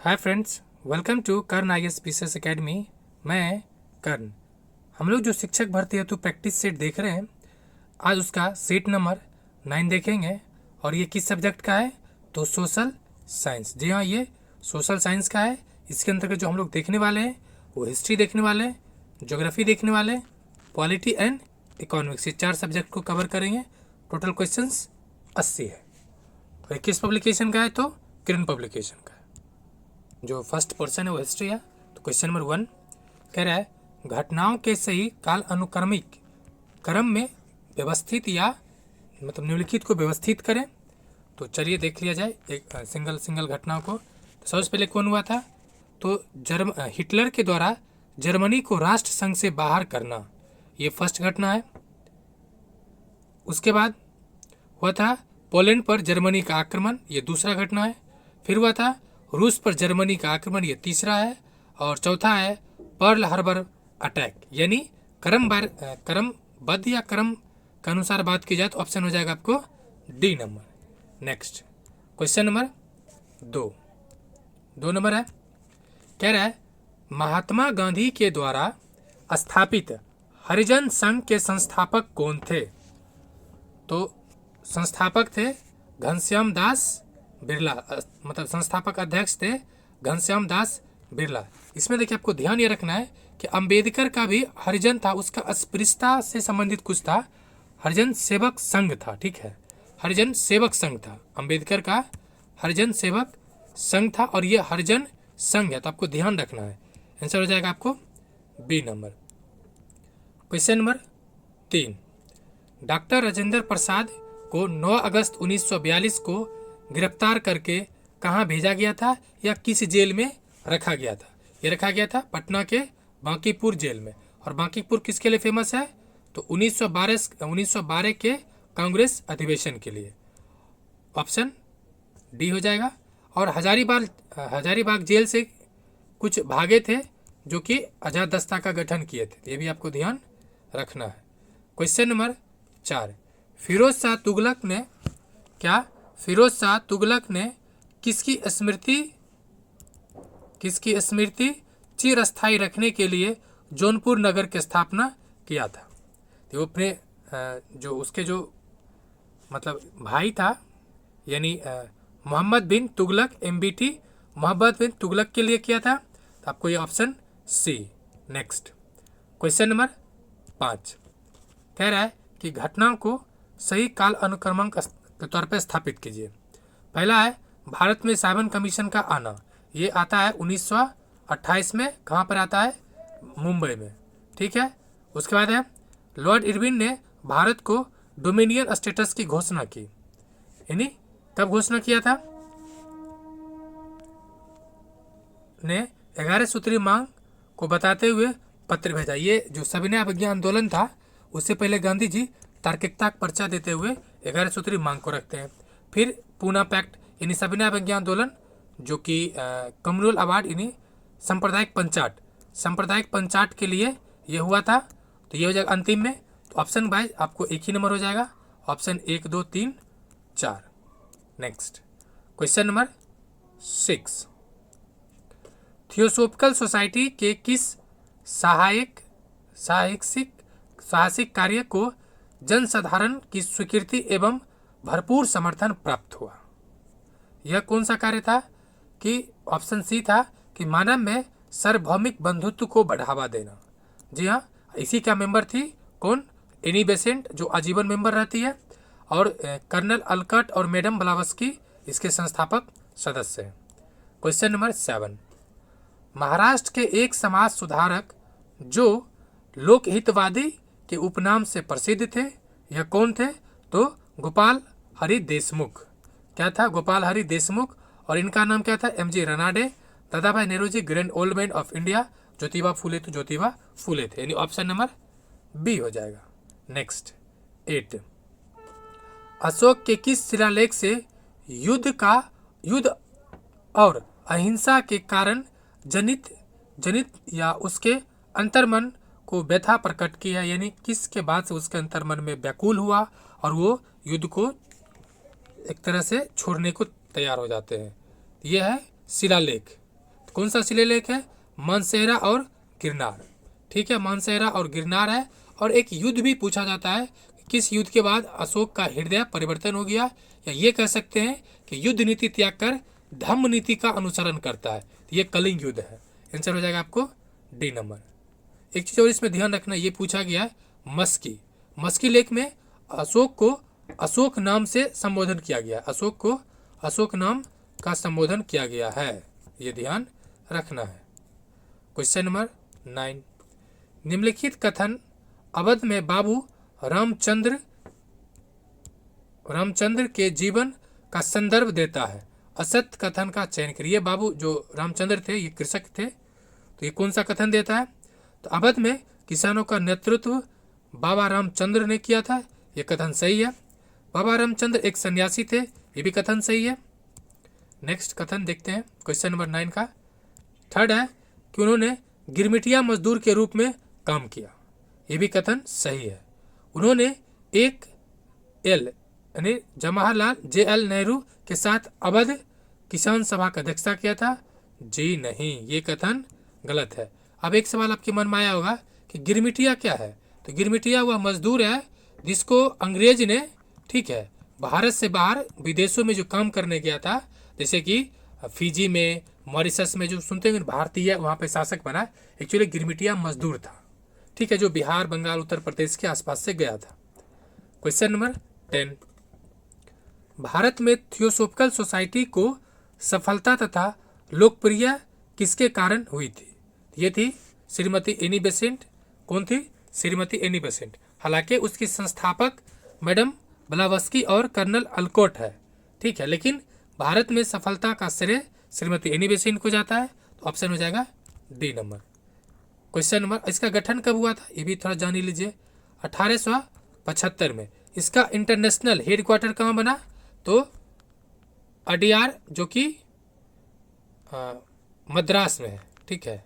Hi friends, welcome to Karan IAS PCS academy. मैं कर्ण। हम लोग जो शिक्षक भर्ती हेतु प्रैक्टिस सेट देख रहे हैं, आज उसका सीट नंबर 9 देखेंगे। और ये किस सब्जेक्ट का है? तो सोशल साइंस। जी हाँ, ये सोशल साइंस का है। इसके अंतर्गत जो हम लोग देखने वाले हैं वो हिस्ट्री देखने वाले हैं, ज्योग्राफी देखने वाले हैं, पॉलिटी एंड इकोनॉमिक्स, ये 4 सब्जेक्ट को कवर करेंगे। टोटल क्वेश्चंस 80 है। और ये किस पब्लिकेशन का है? तो किरण पब्लिकेशन का है। जो फर्स्ट पोर्शन है वो हिस्ट्री है। तो क्वेश्चन नंबर 1 कह रहा है, घटनाओं के सही काल अनुक्रमिक क्रम में व्यवस्थित या मतलब निम्नलिखित को व्यवस्थित करें। तो चलिए देख लिया जाए एक सिंगल घटनाओं को। तो सबसे पहले कौन हुआ था? तो हिटलर के द्वारा जर्मनी को राष्ट्र संघ से बाहर करना, ये फर्स्ट घटना है। उसके बाद हुआ था पोलैंड पर जर्मनी का आक्रमण, ये दूसरा घटना है। फिर हुआ था रूस पर जर्मनी का आक्रमण, ये तीसरा है। और चौथा है पर्ल हार्बर अटैक। यानी क्रमबद्ध या क्रम के अनुसार बात की जाए तो ऑप्शन हो जाएगा आपको D number. Next question number 2 number है, कह रहा है महात्मा गांधी के द्वारा स्थापित हरिजन संघ के संस्थापक कौन थे? तो संस्थापक थे घनश्याम दास बिरला, मतलब संस्थापक अध्यक्ष थे घनश्याम दास बिरला। इसमें देखिए आपको ध्यान ये रखना है कि अंबेडकर का भी हरिजन था, उसका अस्पृश्यता से संबंधित कुछ था, हरिजन सेवक संघ था। ठीक है, हरिजन सेवक संघ था, अंबेडकर का हरिजन सेवक संघ था और ये हरिजन संघ है। तो आपको ध्यान रखना है। आंसर हो जाएगा आपको B number. Question number 3, doctor Rajendra Prasad को 9 अगस्त 1942 को गिरफ्तार करके कहाँ भेजा गया था या किस जेल में रखा गया था? ये रखा गया था पटना के बांकीपुर जेल में। और बांकीपुर किसके लिए फेमस है? तो 1912 के कांग्रेस अधिवेशन के लिए। ऑप्शन डी हो जाएगा। और हजारीबाग जेल से कुछ भागे थे जो कि आजाद दस्ता का गठन किए थे, ये भी आपको ध्यान रखना है। क्वेश्चन नंबर 4, फिरोज शाह तुगलक ने किसकी स्मृति चिरस्थायी रखने के लिए जौनपुर नगर की स्थापना किया था? तो अपने जो उसके जो मतलब भाई था, यानी मोहम्मद बिन तुगलक, MBT मोहम्मद बिन तुगलक के लिए किया था। तो आपको ये option C. Next question number 5 कह रहा है कि घटनाओं को सही काल अनुक्रमांक के तौर पर स्थापित कीजिए। पहला है भारत में साइमन कमीशन का आना, ये आता है 1928 में। कहाँ पर आता है? मुंबई में। ठीक है। उसके बाद है लॉर्ड इरविन ने भारत को डोमिनियन स्टेटस की घोषणा की, यानी कब घोषणा किया था? ने 11 सूत्री मांग को बताते हुए पत्र भेजा। ये जो सविनय अवज्ञा आंदोलन था, उससे पहले गांधी जी तार्किकता का पर्चा देते हुए 11 सूत्री मांग को रखते हैं। फिर पूना पैक्ट यानी सविनय अवज्ञा आंदोलन, जो कि कम्युनल अवार्ड यानी सांप्रदायिक पंचाट के लिए ये हुआ था। तो ये हो जाएगा अंतिम में। तो ऑप्शन वाइज आपको एक ही नंबर हो जाएगा, option 1, 2, 3, 4। Next question number 6, theosophical society के किस साहसिक कार्य को जनसाधारण की स्वीकृति एवं भरपूर समर्थन प्राप्त हुआ? यह कौन सा कार्य था? कि ऑप्शन सी था कि मानव में सार्वभौमिक बंधुत्व को बढ़ावा देना। जी हाँ, इसी का मेंबर थी कौन? एनी बेसेंट, जो आजीवन मेंबर रहती है। और कर्नल अलकट और मैडम ब्लावस्की इसके संस्थापक सदस्य हैं। क्वेश्चन नंबर 7, महाराष्ट्र के एक समाज सुधारक जो लोकहितवादी के उपनाम से प्रसिद्ध थे, यह कौन थे? तो गोपाल हरि देशमुख। क्या था? गोपाल हरि देशमुख। और इनका नाम क्या था? MG Ranade, Dadabhai Nehru, grand old man of India, Jyotiba Phule थे, यानी ऑप्शन नंबर बी हो जाएगा। नेक्स्ट 8, अशोक के किस शिलालेख से युद्ध और अहिंसा के कारण जनित या उसके अंतर्मन को व्यथा प्रकट किया, यानी किसके बाद से उसके अंतर्मन में व्याकुल हुआ और वो युद्ध को एक तरह से छोड़ने को तैयार हो जाते हैं? यह है शिलालेख। तो कौन सा शिलालेख है? मानसेहरा और गिरनार। ठीक है, मानसेहरा और गिरनार है। और एक युद्ध भी पूछा जाता है, किस युद्ध के बाद अशोक का हृदय परिवर्तन हो गया, या ये कह सकते हैं कि युद्ध नीति त्याग कर धम्म नीति का अनुसरण करता है। तो ये कलिंग युद्ध है। आंसर हो जाएगा आपको डी नंबर। एक चीज और इसमें ध्यान रखना, ये पूछा गया है मस्की। मस्की लेख में अशोक को अशोक नाम से संबोधन किया गया। अशोक को अशोक नाम का संबोधन किया गया है, ये ध्यान रखना है। क्वेश्चन नंबर 9, निम्नलिखित कथन अवध में बाबू रामचंद्र के जीवन का संदर्भ देता है। असत्य कथन का चयन करिए। बाबू जो रामचंद्र थे, ये कृषक थे, तो ये कौन सा कथन देता है? तो अवध में किसानों का नेतृत्व बाबा रामचंद्र ने किया था, ये कथन सही है। बाबा रामचंद्र एक सन्यासी थे, ये भी कथन सही है। नेक्स्ट कथन देखते हैं क्वेश्चन नंबर 9 का। थर्ड है कि उन्होंने गिरमिटिया मजदूर के रूप में काम किया, ये भी कथन सही है। उन्होंने एक एल यानी जवाहरलाल JL नेहरू के साथ अवध किसान सभा का अध्यक्षता किया था, जी नहीं, ये कथन गलत है। अब एक सवाल आपके मन में आया होगा कि गिरमिटिया क्या है? तो गिरमिटिया वह मजदूर है जिसको अंग्रेज ने, ठीक है, भारत से बाहर विदेशों में जो काम करने गया था, जैसे कि फिजी में, मॉरिशस में, जो सुनते हैं भारतीय वहाँ पे शासक बना, एक्चुअली गिरमिटिया मजदूर था, ठीक है, जो बिहार, बंगाल, उत्तर प्रदेश के आसपास से गया था। क्वेश्चन नंबर 10, भारत में थियोसोफिकल सोसाइटी को सफलता तथा लोकप्रिय किसके कारण हुई थी? ये थी श्रीमती एनी बेसेंट। कौन थी? Shrimati Annie Besant. हालांकि उसकी संस्थापक मैडम ब्लावस्की और कर्नल अल्कोट है, ठीक है, लेकिन भारत में सफलता का श्रेय श्रीमती एनी बेसेंट को जाता है। तो ऑप्शन हो जाएगा डी नंबर। क्वेश्चन नंबर, इसका गठन कब हुआ था? ये भी थोड़ा जान लीजिए। 1875 में। इसका इंटरनेशनल हेडक्वार्टर कहाँ बना? तो अडियार, जो कि मद्रास में है, ठीक है।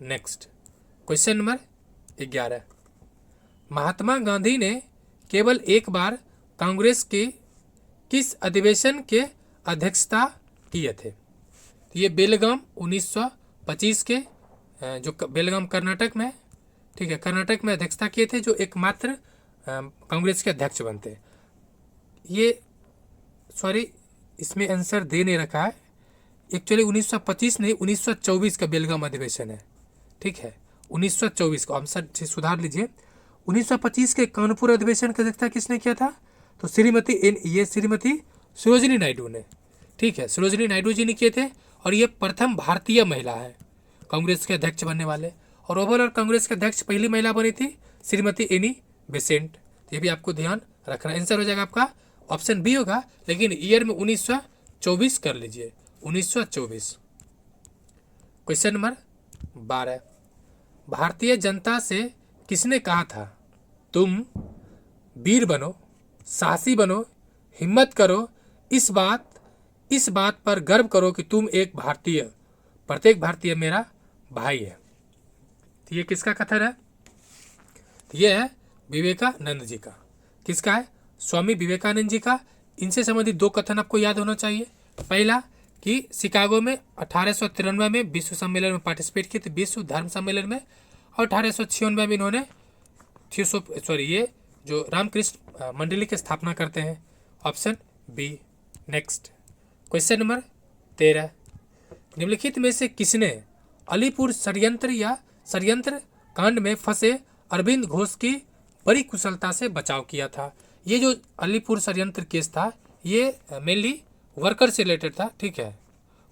Next question number 11, Mahatma Gandhi ने केवल एक बार कांग्रेस के किस अधिवेशन के अध्यक्षता किए थे? ये बेलगाम 1925 के, जो बेलगाम कर्नाटक में, ठीक है, कर्नाटक में अध्यक्षता किए थे, जो एकमात्र कांग्रेस के अध्यक्ष बनते। ये सॉरी, इसमें आंसर दे नहीं रखा है, एक्चुअली 1925 नहीं, 1924 का बेलगाम अधिवेशन है, ठीक है, 1924 का आंसर से सुधार लीजिए। 1925 के कानपुर अधिवेशन की अध्यक्षता किसने किया था? तो श्रीमती सरोजिनी नायडू ने, ठीक है, सरोजिनी नायडू जी ने किए थे। और ये प्रथम भारतीय महिला है कांग्रेस के अध्यक्ष बनने वाले। और ओवरऑल कांग्रेस के अध्यक्ष पहली महिला बनी थी श्रीमती एनी बेसेंट। ये भी आपको ध्यान रखना। आंसर हो जाएगा आपका ऑप्शन बी होगा, लेकिन ईयर में 1924 कर लीजिए, 1924। क्वेश्चन नंबर 12, भारतीय जनता से किसने कहा था तुम वीर बनो, साहसी बनो, हिम्मत करो, इस बात पर गर्व करो कि तुम एक भारतीय, प्रत्येक भारतीय मेरा भाई है? तो ये किसका कथन है? ये है विवेकानंद जी का। किसका है? स्वामी विवेकानंद जी का। इनसे संबंधित दो कथन आपको याद होना चाहिए। पहला कि शिकागो में 1893 में विश्व सम्मेलन में पार्टिसिपेट किए थे, विश्व धर्म सम्मेलन में। और 1896 में इन्होंने ये जो रामकृष्ण मंडली की स्थापना करते हैं। Option B. Next question number 13, निम्नलिखित में से किसने अलीपुर षड्यंत्र कांड में फंसे अरविंद घोष की बड़ी कुशलता से बचाव किया था? ये जो अलीपुर षड्यंत्र केस था, ये मेनली वर्कर से रिलेटेड था, ठीक है,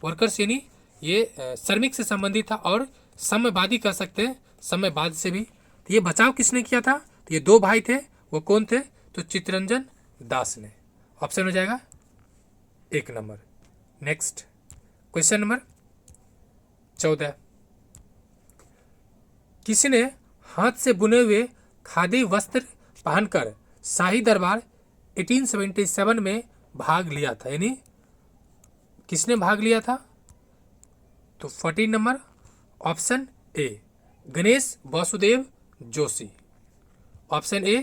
वर्कर्स यानी ये श्रमिक से संबंधित था और साम्यवादी कह सकते हैं, साम्यवाद से भी। तो ये बचाव किसने किया था? तो ये दो भाई थे, वो कौन थे? तो चित्तरंजन दास ने। ऑप्शन हो जाएगा 1 नंबर। नेक्स्ट क्वेश्चन नंबर 14, किसने हाथ से बुने हुए खादी वस्त्र पहनकर शाही दरबार 1877 में भाग लिया था? यानी किसने भाग लिया था? तो 14 number, option A Ganesh Vasudev Joshi. Option A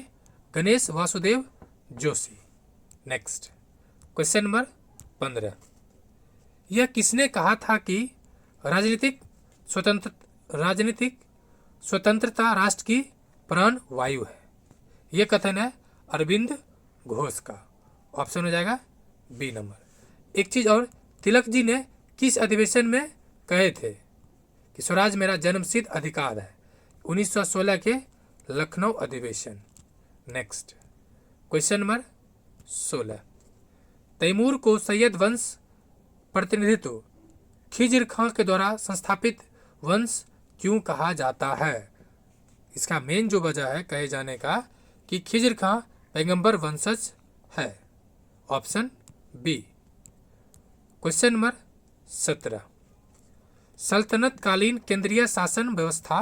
Ganesh Vasudev Joshi. Next question number 15, यह किसने कहा था कि राजनीतिक स्वतंत्रता राष्ट्र की प्राण वायु है? यह कथन है अरविंद घोष का। ऑप्शन हो जाएगा बी नंबर। एक चीज और, तिलक जी ने किस अधिवेशन में कहे थे कि स्वराज मेरा जन्मसिद्ध अधिकार है? 1916 के लखनऊ अधिवेशन। Next question number 16। तैमूर को सैयद वंश प्रतिनिधित्व खिज्र खां के द्वारा संस्थापित वंश क्यों कहा जाता है? इसका मेन जो वजह है कहे जाने का कि खिज्र खां पैगंबर वंशज है। Option B. Question number 17। सल्तनत कालीन केंद्रीय शासन व्यवस्था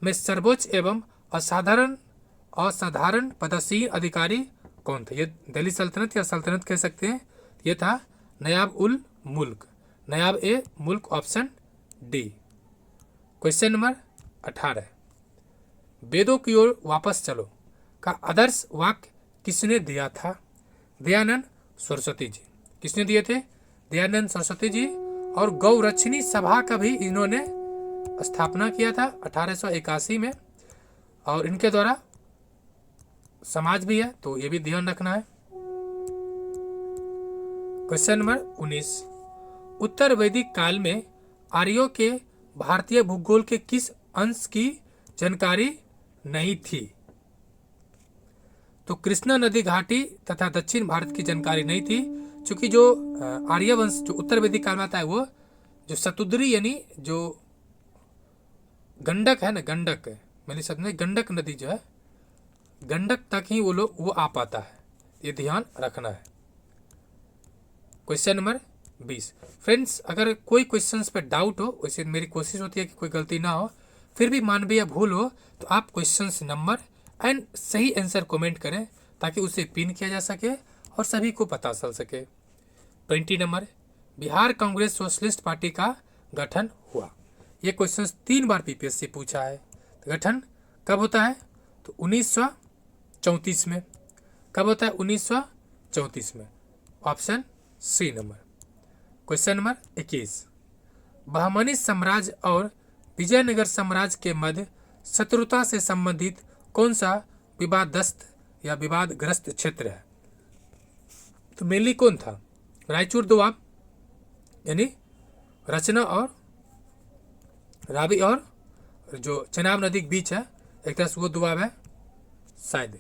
में सर्वोच्च एवं असाधारण पदसीन अधिकारी कौन थे? ये दिल्ली सल्तनत या सल्तनत कह सकते हैं। ये था नयाब उल मुल्क, नयाब ए मुल्क। Option D. Question number 18। वेदों की ओर वापस चलो का आदर्श वाक्य किसने दिया था? दयानंद सरस्वती जी। किसने दिए थे? दयानंद सरस्वती जी। और गौरक्षणी सभा का भी इन्होंने स्थापना किया था 1881 में, और इनके द्वारा समाज भी है, तो ये भी ध्यान रखना है। Question number 19। उत्तर वैदिक काल में आर्यों के भारतीय भूगोल के किस अंश की जानकारी नहीं थी? तो कृष्णा नदी घाटी तथा दक्षिण भारत की जानकारी नहीं थी, क्योंकि जो आर्यवंश जो उत्तर वैदिक काल में आता है वो जो शतुद्री यानी जो गंडक है ना, गंडक है मेरे शब्द में, गंडक नदी जो है गंडक तक ही वो आ पाता है। ये ध्यान रखना है। Question number 20। फ्रेंड्स, अगर कोई क्वेश्चंस पे डाउट हो, वैसे मेरी कोशिश होती है कि कोई गलती ना हो, फिर भी मानवीय भूल हो तो आप क्वेश्चंस नंबर एंड सही आंसर कमेंट करें ताकि उसे पिन किया जा सके और सभी को पता चल सके। 20 number. Bihar Congress socialist party का गठन हुआ। ये क्वेश्चन 3 बार पीपीएससी पूछा है। तो गठन कब होता है? तो 1934 में। कब होता है? 1934 में। Option C number. Question number 21। Bahmani साम्राज्य और विजयनगर साम्राज्य के मध्य शत्रुता से संबंधित कौन सा विवादग्रस्त या विवादग्रस्त क्षेत्र है? तो मेनली कौन था? रायचूर दोआब यानी रचना और रावी और जो चेनाब नदी के बीच है, एक तरह से वो दोआब है शायद।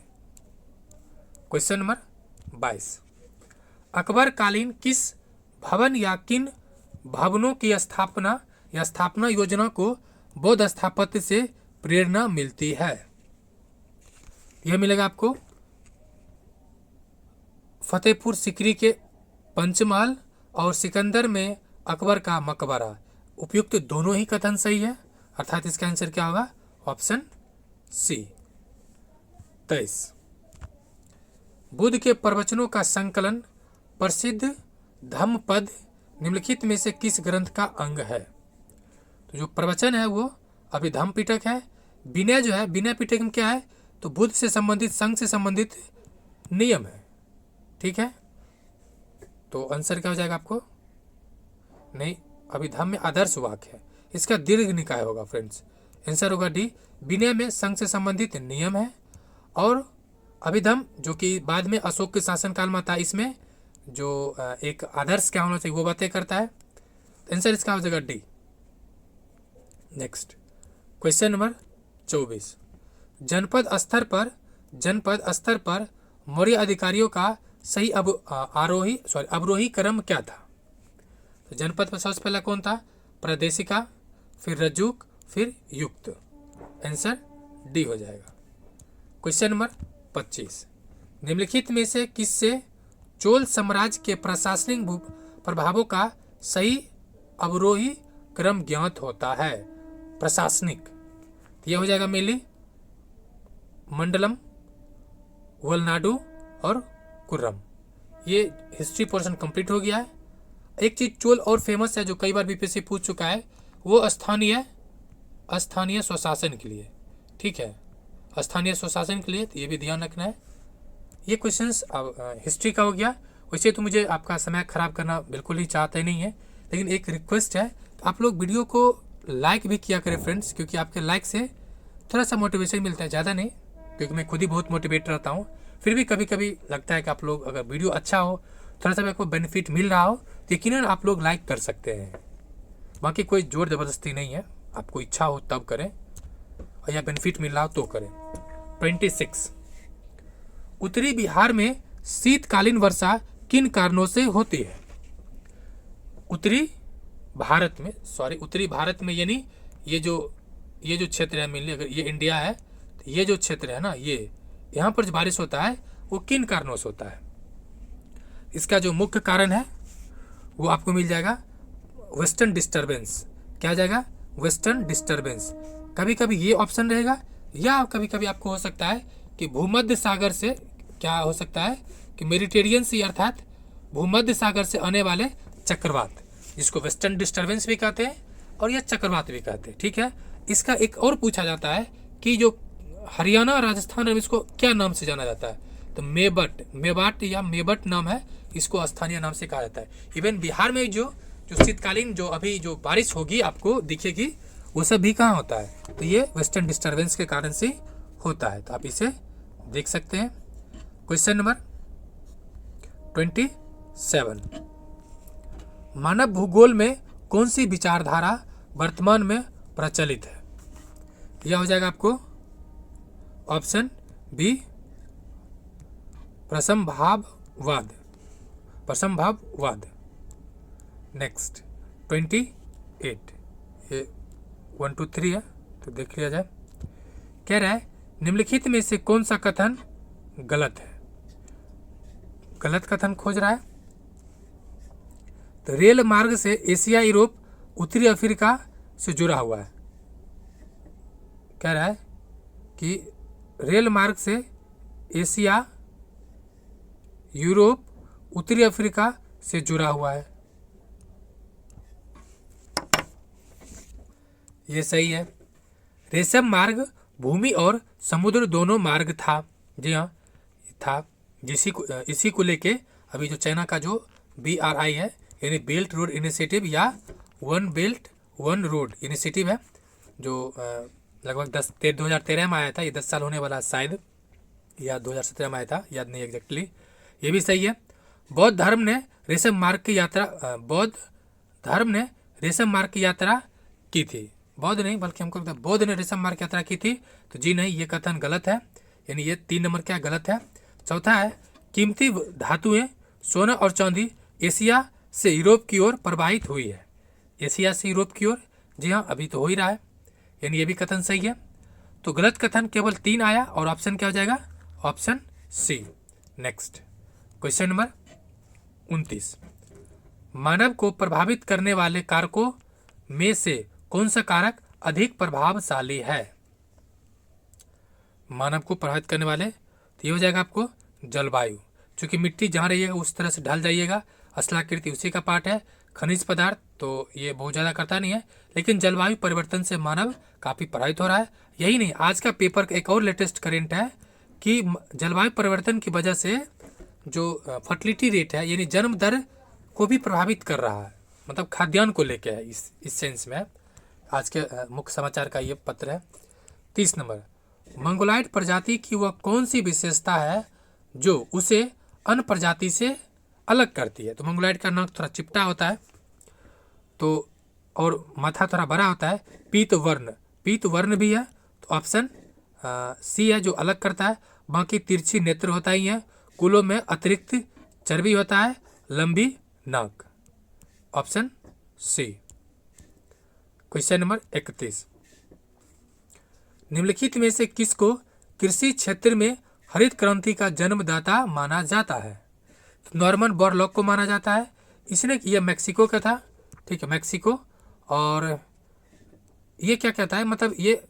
Question number 22। अकबर कालीन किस भवन या किन भवनों की स्थापना या स्थापना योजना को बौद्ध स्थापत्य से प्रेरणा मिलती है? यह मिलेगा आपको फतेहपुर सिकरी के पंचमहल और सिकंदर में अकबर का मकबरा। उपयुक्त दोनों ही कथन सही है, अर्थात इसका आंसर क्या होगा? Option C. 23। बुद्ध के प्रवचनों का संकलन प्रसिद्ध धम्मपद निम्नलिखित में से किस ग्रंथ का अंग है? तो जो प्रवचन है वो अभिधम्म पिटक है। विनय जो है, विनय पिटक में क्या है? तो बुद्ध से संबंधित, संघ से संबंधित नियम है। ठीक है, तो आंसर क्या हो जाएगा आपको? नहीं, अभिधम्म में आदर्श वाक्य है, इसका दीर्घ निकाय होगा फ्रेंड्स। आंसर होगा डी। विनय में संघ से संबंधित नियम है, और अभिधम्म जो कि बाद में अशोक के शासनकाल में आता है, इसमें जो एक आदर्श क्या होना चाहिए वो बातें करता है। आंसर इसका हो जाएगा डी। Next question number 24। जनपद स्तर पर मौर्य अधिकारियों का सही अवरोही क्रम क्या था? तो जनपद पर सबसे पहला कौन था? प्रादेशिका, फिर रज्जुक, फिर युक्त। आंसर डी हो जाएगा। Question number 25। निम्नलिखित में से किससे चोल साम्राज्य के प्रशासनिक प्रभावों का सही अवरोही क्रम ज्ञात होता है? प्रशासनिक यह हो जाएगा मेनली मंडलम, वलनाडु और कुर्रम। ये हिस्ट्री पोर्शन कंप्लीट हो गया है। एक चीज चोल और फेमस है जो कई बार बीपीएससी पूछ चुका है, वो स्थानीय स्वशासन के लिए। ठीक है, स्थानीय स्वशासन के लिए, तो ये भी ध्यान रखना है। ये क्वेश्चंस अब हिस्ट्री का हो गया। वैसे तो मुझे आपका समय खराब करना बिल्कुल ही चाहते नहीं है, लेकिन एक रिक्वेस्ट है, आप लोग वीडियो को लाइक भी किया करें फ्रेंड्स, क्योंकि आपके लाइक से थोड़ा सा मोटिवेशन मिलता है, ज़्यादा नहीं, क्योंकि मैं खुद ही बहुत मोटिवेट रहता हूँ। फिर भी कभी कभी लगता है कि आप लोग अगर वीडियो अच्छा हो, थोड़ा सा मेरे को बेनिफिट मिल रहा हो, तो यकीनन आप लोग लाइक कर सकते हैं। बाकी कोई जोर ज़बरदस्ती नहीं है, आपको इच्छा हो तब करें, और या बेनिफिट मिल रहा हो तो करें। 26, उत्तरी बिहार में शीतकालीन वर्षा किन कारणों से होती है? उत्तरी भारत में यानी ये जो क्षेत्र है, मेनली अगर ये इंडिया है तो ये जो क्षेत्र है ना, ये यहाँ पर जो बारिश होता है वो किन कारणों से होता है? इसका जो मुख्य कारण है वो आपको मिल जाएगा वेस्टर्न डिस्टर्बेंस। क्या आ जाएगा? Western disturbance. कभी कभी ये ऑप्शन रहेगा, या कभी कभी आपको हो सकता है कि भूमध्य सागर से, क्या हो सकता है कि मेडिटेरियन सी अर्थात भूमध्य सागर से आने वाले चक्रवात, जिसको वेस्टर्न डिस्टर्बेंस भी कहते हैं और यह चक्रवात भी कहते हैं। ठीक है, इसका एक और पूछा जाता है कि जो हरियाणा और राजस्थान में इसको क्या नाम से जाना जाता है? तो मेबाट या मेबट नाम है, इसको स्थानीय नाम से कहा जाता है। इवन बिहार में जो शीतकालीन जो अभी जो बारिश होगी आपको दिखेगी, वो सब भी कहाँ होता है? तो ये वेस्टर्न डिस्टर्बेंस के कारण से होता है। तो आप इसे देख सकते हैं। क्वेश्चन नंबर 27, मानव भूगोल में कौन सी विचारधारा वर्तमान में प्रचलित है? यह हो जाएगा आपको ऑप्शन बी, प्रसंभाववाद। नेक्स्ट 28, ये 1 2 3 है, तो देख लिया जाए। कह रहा है निम्नलिखित में से कौन सा कथन गलत है? गलत कथन खोज रहा है। तो रेल मार्ग से एशिया, यूरोप, उत्तरी अफ्रीका से जुड़ा हुआ है। कह रहा है कि रेल मार्ग से एशिया, यूरोप, उत्तरी अफ्रीका से जुड़ा हुआ है। ये सही है। रेशम मार्ग भूमि और समुद्र दोनों मार्ग था। जी हाँ, था। इसी को लेके अभी जो चाइना का जो BRI है, यानी बेल्ट रोड इनिशिएटिव या one belt one road initiative है, जो लगभग 2013 में आया था। ये 10 साल होने वाला शायद, या 2017 में आया था, याद नहीं एग्जैक्टली। ये भी सही है। बौद्ध धर्म ने रेशम मार्ग की यात्रा की थी। बौद्ध नहीं, बल्कि हमको लगता है बौद्ध ने रेशम मार्ग की यात्रा की थी। तो जी नहीं, ये कथन गलत है, यानी ये 3 नंबर क्या गलत है। चौथा है कीमती धातुएं सोना और चांदी एशिया से यूरोप की ओर प्रवाहित हुई है। एशिया से यूरोप की ओर, जी हाँ, अभी तो हो ही रहा है, यानी ये भी कथन सही है। तो गलत कथन केवल 3 आया, और ऑप्शन क्या हो जाएगा? Option C. Next question number 29, मानव को प्रभावित करने वाले कारकों में से कौन सा कारक अधिक प्रभावशाली है? मानव को प्रभावित करने वाले, तो ये हो जाएगा आपको जलवायु। क्योंकि मिट्टी जहाँ रहिएगा उस तरह से ढल जाइएगा, स्थलाकृति उसी का पार्ट है। खनिज पदार्थ तो ये बहुत ज़्यादा करता नहीं है, लेकिन जलवायु परिवर्तन से मानव काफ़ी प्रभावित हो रहा है। यही नहीं, आज का पेपर का एक और लेटेस्ट करेंट है कि जलवायु परिवर्तन की वजह से जो फर्टिलिटी रेट है, यानी जन्म दर को भी प्रभावित कर रहा है। मतलब खाद्यान्न को लेके है, इस सेंस में आज के मुख्य समाचार का ये पत्र है। 30 नंबर, मंगोलाइड प्रजाति की वह कौन सी विशेषता है जो उसे अन्य प्रजाति से अलग करती है? तो मंगोलाइड का नाक थोड़ा चिपटा होता है, तो और माथा थोड़ा बड़ा होता है। पीत वर्ण भी है, तो ऑप्शन सी है जो अलग करता है। बाकी तिरछी नेत्र होता ही है, कुलों में अतिरिक्त चर्बी होता है, लंबी नाक, ऑप्शन सी। क्वेश्चन नंबर 31, निम्नलिखित में से किसको कृषि क्षेत्र में हरित क्रांति का जन्मदाता माना जाता है? तो नॉर्मन बोरलॉग को माना जाता है। इसने, यह मैक्सिको का था, ठीक है, मैक्सिको। और ये क्या कहता है, मतलब ये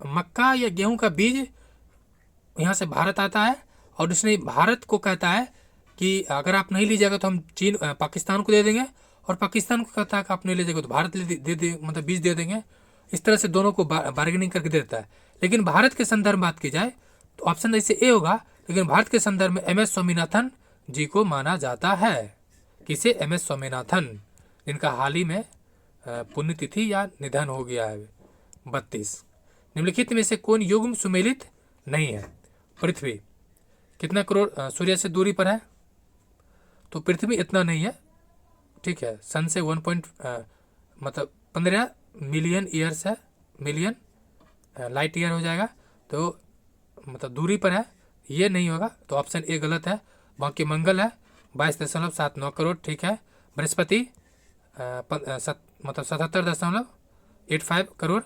मक्का या गेहूं का बीज यहाँ से भारत आता है, और इसने भारत को कहता है कि अगर आप नहीं लीजिएगा तो हम पाकिस्तान को दे देंगे, और पाकिस्तान को कहता है कि आप नहीं लीजिएगा तो भारत दे मतलब बीज दे देंगे। इस तरह से दोनों को बार्गेनिंग करके दे देता है। लेकिन भारत के संदर्भ में बात की जाए तो ऑप्शन ऐसे ए होगा, लेकिन भारत के संदर्भ में MS स्वामीनाथन जी को माना जाता है। किसे? MS स्वामीनाथन। जिनका हाल ही में पुण्यतिथि या निधन हो गया है। 32, निम्नलिखित में से कौन युग्म सुमेलित नहीं है? पृथ्वी कितना करोड़ सूर्य से दूरी पर है? तो पृथ्वी इतना नहीं है, ठीक है। सन से 1 15 मिलियन ईयर्स है, मिलियन लाइट ईयर हो जाएगा, तो मतलब दूरी पर है, ये नहीं होगा, तो ऑप्शन ए गलत है। बाकी मंगल है 22.79 करोड़, ठीक है। बृहस्पति 77.85 करोड़,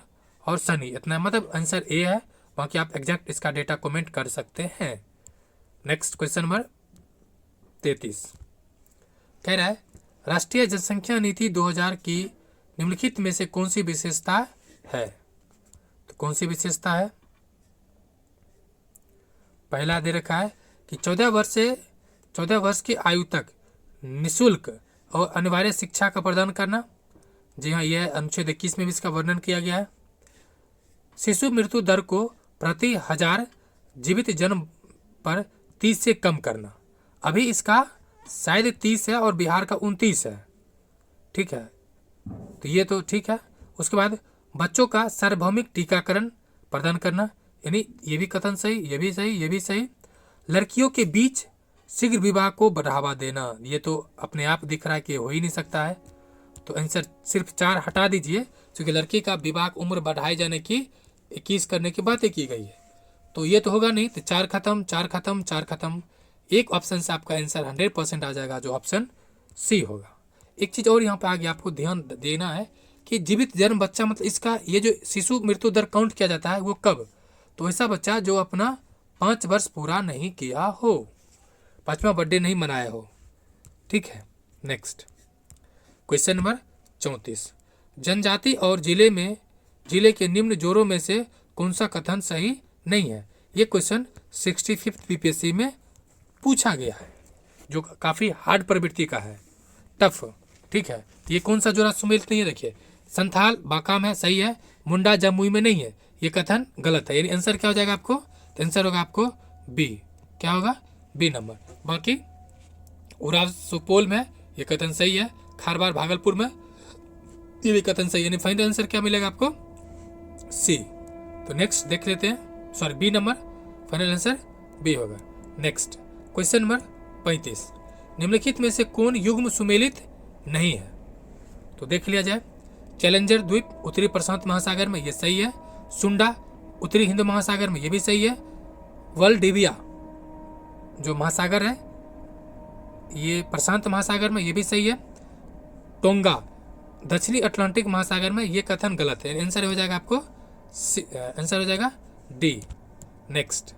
और शनि इतना, मतलब आंसर ए है। बाकी आप एग्जैक्ट इसका डेटा कमेंट कर सकते हैं। नेक्स्ट क्वेश्चन नंबर 33 कह रहा है, राष्ट्रीय जनसंख्या नीति 2000 की निम्नलिखित में से कौन सी विशेषता है? तो कौन सी विशेषता है? पहला दे रखा है कि 14 वर्ष की आयु तक निःशुल्क और अनिवार्य शिक्षा का प्रदान करना। जी हाँ, यह अनुच्छेद 21 में भी इसका वर्णन किया गया है। शिशु मृत्यु दर को प्रति 1000 जीवित जन्म पर 30 से कम करना। अभी इसका शायद 30 है और बिहार का 29 है, ठीक है, तो ये तो ठीक है। उसके बाद बच्चों का सार्वभौमिक टीकाकरण प्रदान करना, यानी ये भी कथन सही, ये भी सही, ये भी सही। लड़कियों के बीच शीघ्र विवाह को बढ़ावा देना, ये तो अपने आप दिख रहा है कि हो ही नहीं सकता है, तो आंसर सिर्फ 4 हटा दीजिए, क्योंकि लड़की का विवाह उम्र बढ़ाए जाने की 21 करने की बातें की गई है, तो ये तो होगा नहीं। तो 4 खत्म, 4 खत्म, 4 खत्म। एक ऑप्शन से आपका आंसर 100% आ जाएगा, जो ऑप्शन सी होगा। एक चीज़ और यहाँ पे आगे आपको ध्यान देना है कि जीवित जन्म बच्चा, मतलब इसका ये जो शिशु मृत्यु दर काउंट किया जाता है वो कब? तो ऐसा बच्चा जो अपना 5 वर्ष पूरा नहीं किया हो, 5वां बर्थडे नहीं मनाया हो, ठीक है। नेक्स्ट क्वेश्चन नंबर 34, जनजाति और जिले के निम्न जोड़ों में से कौन सा कथन सही नहीं है? ये क्वेश्चन 65 बीपीएससी में पूछा गया है, जो काफ़ी हार्ड प्रवृत्ति का है, टफ, ठीक है। ये कौन सा जोड़ा सुमेलित नहीं है? देखिए, संथाल बाकाम है, सही है। मुंडा जमुई में नहीं है, ये कथन गलत है, यानी आंसर क्या हो जाएगा आपको? तो आंसर होगा आपको बी। क्या होगा? B number. बाकी उराव सुपौल में ये कथन सही है, खारबार भागलपुर में ये भी कथन सही है, यानी फाइनल आंसर क्या मिलेगा आपको? सी। तो नेक्स्ट देख लेते हैं, sorry B number, final answer B होगा। नेक्स्ट क्वेश्चन नंबर 35, निम्नलिखित में से कौन युग्म सुमेलित नहीं है? तो देख लिया जाए। चैलेंजर द्वीप उत्तरी प्रशांत महासागर में, ये सही है। सुंडा उत्तरी हिंद महासागर में, ये भी सही है। वल्डिविया जो महासागर है ये प्रशांत महासागर में, ये भी सही है। टोंगा दक्षिणी अटलांटिक महासागर में, ये कथन गलत है, आंसर हो जाएगा आपको आंसर हो जाएगा डी। नेक्स्ट